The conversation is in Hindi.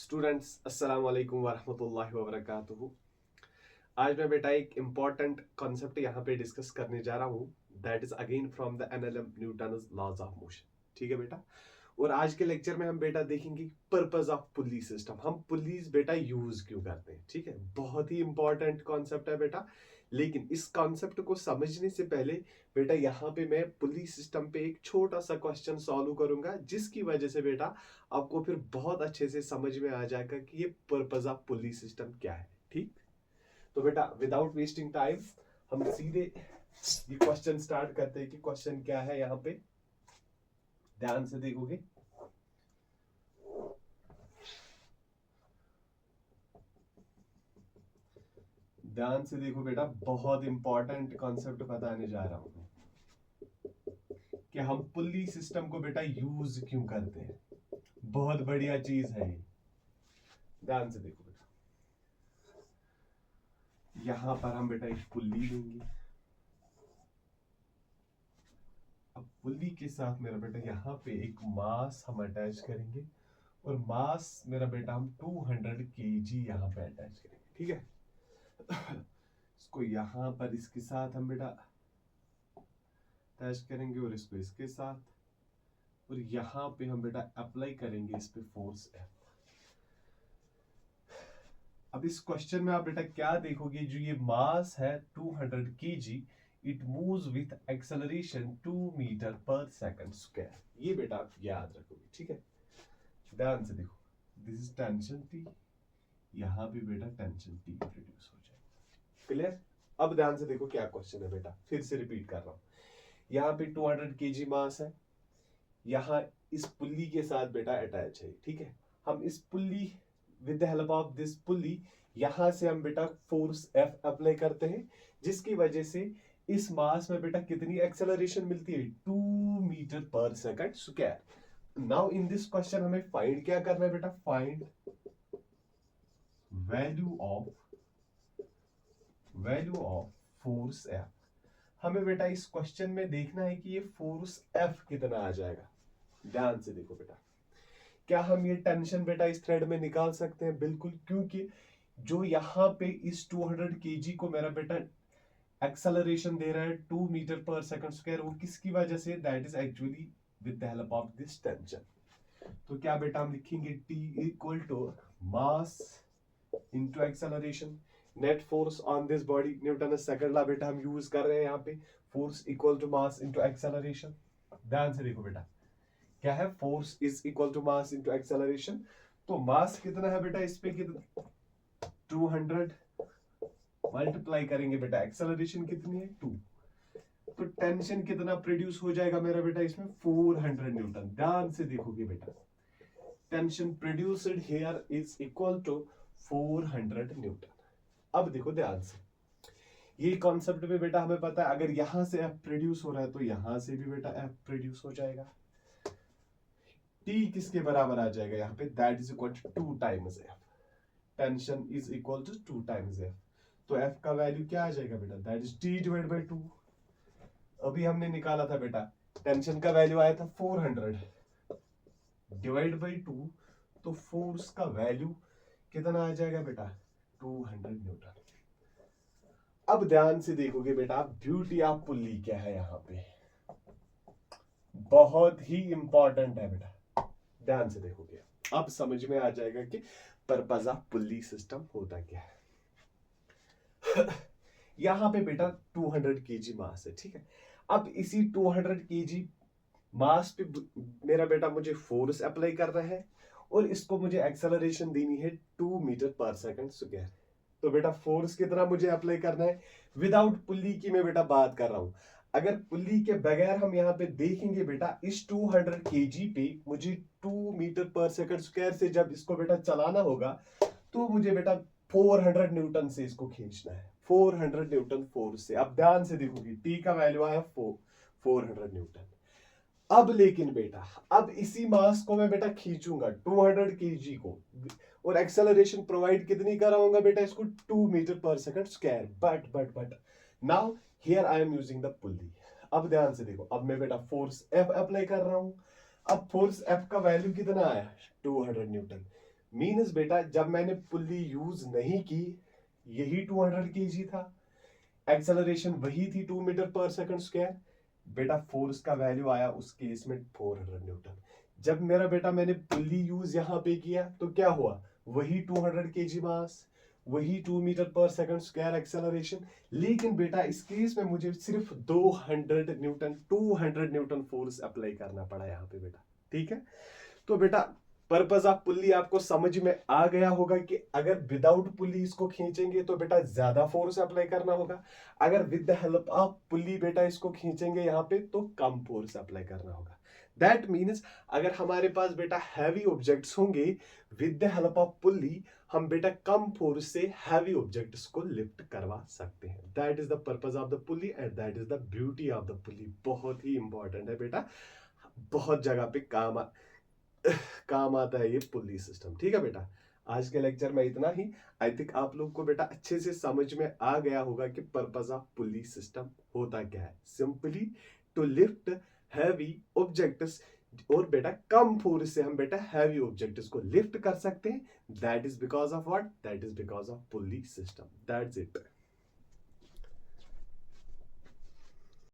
स्टूडेंट्स अस्सलाम वालेकुम वरहमतुल्लाहि वबरकातुहू। आज मैं बेटा एक इम्पॉर्टेंट कॉन्सेप्ट यहाँ पे डिस्कस करने जा रहा हूँ, that is again from the NLM Newton's laws of motion. ठीक है बेटा। और आज के लेक्चर में हम बेटा देखेंगे पर्पस ऑफ पुली सिस्टम। हम पुलीज बेटा यूज क्यों करते हैं। ठीक है, बहुत ही इंपॉर्टेंट कॉन्सेप्ट है बेटा। लेकिन इस कॉन्सेप्ट को समझने से पहले बेटा यहाँ पे मैं पुली सिस्टम पे एक छोटा सा क्वेश्चन सॉल्व करूंगा, जिसकी वजह से बेटा आपको फिर बहुत अच्छे से समझ में आ जाएगा कि ये पर्पस ऑफ पुली सिस्टम क्या है। ठीक, तो बेटा विदाउट वेस्टिंग टाइम हम सीधे ये क्वेश्चन स्टार्ट करते हैं कि क्वेश्चन क्या है। यहाँ पे ध्यान से देखोगे, ध्यान से देखो बेटा, बहुत इंपॉर्टेंट कॉन्सेप्ट बताने जा रहा हूं कि हम पुली सिस्टम को बेटा यूज क्यों करते हैं। बहुत बढ़िया चीज है ये, ध्यान से देखो बेटा। यहां पर हम बेटा एक पुल्ली लेंगे। अब पुल्ली के साथ मेरा बेटा यहाँ पे एक मास हम अटैच करेंगे, और मास मेरा बेटा हम 200 kg यहाँ पे अटैच करेंगे। ठीक है, इसको यहाँ पर इसके साथ हम बेटा अटैच करेंगे, और इसको इसके साथ, और यहाँ पे हम बेटा अप्लाई करेंगे इस पे फोर्स F। अब इस क्वेश्चन में आप बेटा क्या देखोगे, जो ये मास है 200 kg, it moves with acceleration 2 metre पर सेकंड स्क्वायर। ये बेटा आप याद रखोगे। ठीक है, ध्यान से देखो, दिस इज टेंशन T, यहाँ पे बेटा टेंशन T प्रोड्यूस हो जाएगा। क्लियर। अब ध्यान से देखो क्या क्वेश्चन है बेटा, फिर से रिपीट कर रहा हूँ। यहाँ पे 200 kg मास है, यहाँ इस पुल्ली के साथ बेटा अटैच है। ठीक है, हम इस pulley with the help of this pulley यहां से हम बेटा फोर्स F अप्लाई करते हैं, जिसकी वजह से इस मास में बेटा कितनी एक्सेलरेशन मिलती है, 2 मीटर पर second square. Now in this question हमें फाइंड क्या करना है बेटा, find value of force F। हमें बेटा इस क्वेश्चन में देखना है कि ये फोर्स F कितना आ जाएगा। ध्यान से देखो बेटा, क्या हम ये टेंशन बेटा इस थ्रेड में निकाल सकते हैं? बिल्कुल, क्योंकि जो यहाँ पे इस 200 kg को मेरा बेटा एक्सेलरेशन दे रहा है 2 मीटर पर सेकंड स्क्वायर, वो किसकी वजह से, that is actually with the help of this tension. तो क्या बेटा हम लिखेंगे T equal to mass into acceleration, net force on this body, Newton second law बेटा हम यूज कर रहे हैं यहाँ पे, force equal to mass into acceleration. ध्यान से देखो बेटा, क्या है, force is equal to mass into acceleration. तो मास कितना है बेटा इस पे, कितना 200 मल्टीप्लाई करेंगे बेटा, एक्सेलरेशन कितनी है 2, तो टेंशन कितना प्रोड्यूस हो जाएगा मेरा बेटा इसमें, 400 न्यूटन। ध्यान से देखोगे बेटा, tension produced here is equal to 400 newton. अब देखो ध्यान से, ये कॉन्सेप्ट में बेटा हमें पता है, अगर यहां से F प्रोड्यूस हो रहा है तो यहां से भी बेटा F प्रोड्यूस हो जाएगा। T किसके बराबर आ जाएगा यहाँ पे, that is equal to 2 times F। Tension is equal to 2 times F, तो F का वैल्यू क्या आ जाएगा बेटा, that is T divide by 2। अभी हमने निकाला था बेटा, टेंशन का वैल्यू आया था 400 डिवाइड बाय 2, तो फोर्स का वैल्यू कितना आ जाएगा बेटा, 200 न्यूटन। अब ध्यान से देखोगे बेटा, ब्यूटी ऑफ पुल्ली क्या है यहाँ पे, बहुत ही इंपॉर्टेंट है बेटा। ध्यान से देखोगे अब समझ में आ जाएगा कि पर्पस ऑफ पुल्ली सिस्टम होता क्या है। यहां पे बेटा 200 kg मास है। ठीक है, अब इसी 200 kg मास पे मेरा बेटा मुझे फोर्स अप्लाई करना है, और इसको मुझे एक्सेलरेशन देनी है 2 मीटर पर सेकंड स्क्वायर। तो बेटा फोर्स कितना मुझे अप्लाई करना है, विदाउट पुल्ली की मैं बेटा बात कर रहा हूं। अगर पुल्ली के बगैर हम यहाँ पे देखेंगे बेटा, इस 200 kg पे मुझे 2 मीटर पर सेकंड स्क्वायर से जब इसको बेटा चलाना होगा, तो मुझे बेटा 400 न्यूटन से इसको खींचना है, 400 न्यूटन फोर्स से। अब ध्यान से देखोगे, टी का वैल्यू है 400 न्यूटन। अब लेकिन बेटा, अब इसी मास को मैं बेटा खींचूंगा 200 kg को, और एक्सेलरेशन प्रोवाइड कितनी कराऊंगा बेटा इसको, 2 मीटर पर second square. But now here I am using the pulley. अब ध्यान से देखो, अब मैं बेटा फोर्स F अप्लाई कर रहा हूं। अब फोर्स F का वैल्यू कितना आया, 200 न्यूटन। मीन्स बेटा जब मैंने पुल्ली यूज नहीं की, यही 200 kg था, एक्सेलरेशन वही थी 2 मीटर पर सेकंड स्क्वायर, बेटा फोर्स का वैल्यू आया उस केस में 400 न्यूटन। जब मेरा बेटा मैंने पुल्ली यूज यहां पे किया तो क्या हुआ, वही 200 kg मास, वही 2 मीटर पर सेकंड स्क्वायर एक्सेलरेशन, लेकिन बेटा इस केस में मुझे सिर्फ 200 न्यूटन फोर्स अप्लाई करना पड़ा यहाँ पे बेटा। ठीक है, तो बेटा पर्पज ऑफ पुल्ली आपको समझ में आ गया होगा कि अगर विदाउट पुल्ली इसको खींचेंगे तो बेटा ज्यादा फोर्स अप्लाई करना होगा, अगर with the help of pulley बेटा इसको खींचेंगे यहाँ पे तो कम फोर्स अप्लाई करना होगा। दैट मीन्स अगर हमारे पास बेटा हैवी ऑब्जेक्ट्स होंगे, with the help of pulley हम बेटा कम फोर्स से हैवी ऑब्जेक्ट्स को लिफ्ट करवा सकते हैं। That is the purpose of the pulley and that is the beauty of the pulley. बहुत ही इंपॉर्टेंट है बेटा, बहुत जगह पे काम आता है ये पुल्ली सिस्टम। ठीक है बेटा, आज के लेक्चर में इतना ही। आई थिंक आप लोग को बेटा अच्छे से समझ में आ गया होगा कि पर्पस ऑफ पुल्ली सिस्टम होता क्या है। Simply to lift heavy objects, और बेटा कम फोर्स से हम बेटा हैवी ऑब्जेक्ट्स को लिफ्ट कर सकते हैं। That is because of what, that is because of pulley system. That's it.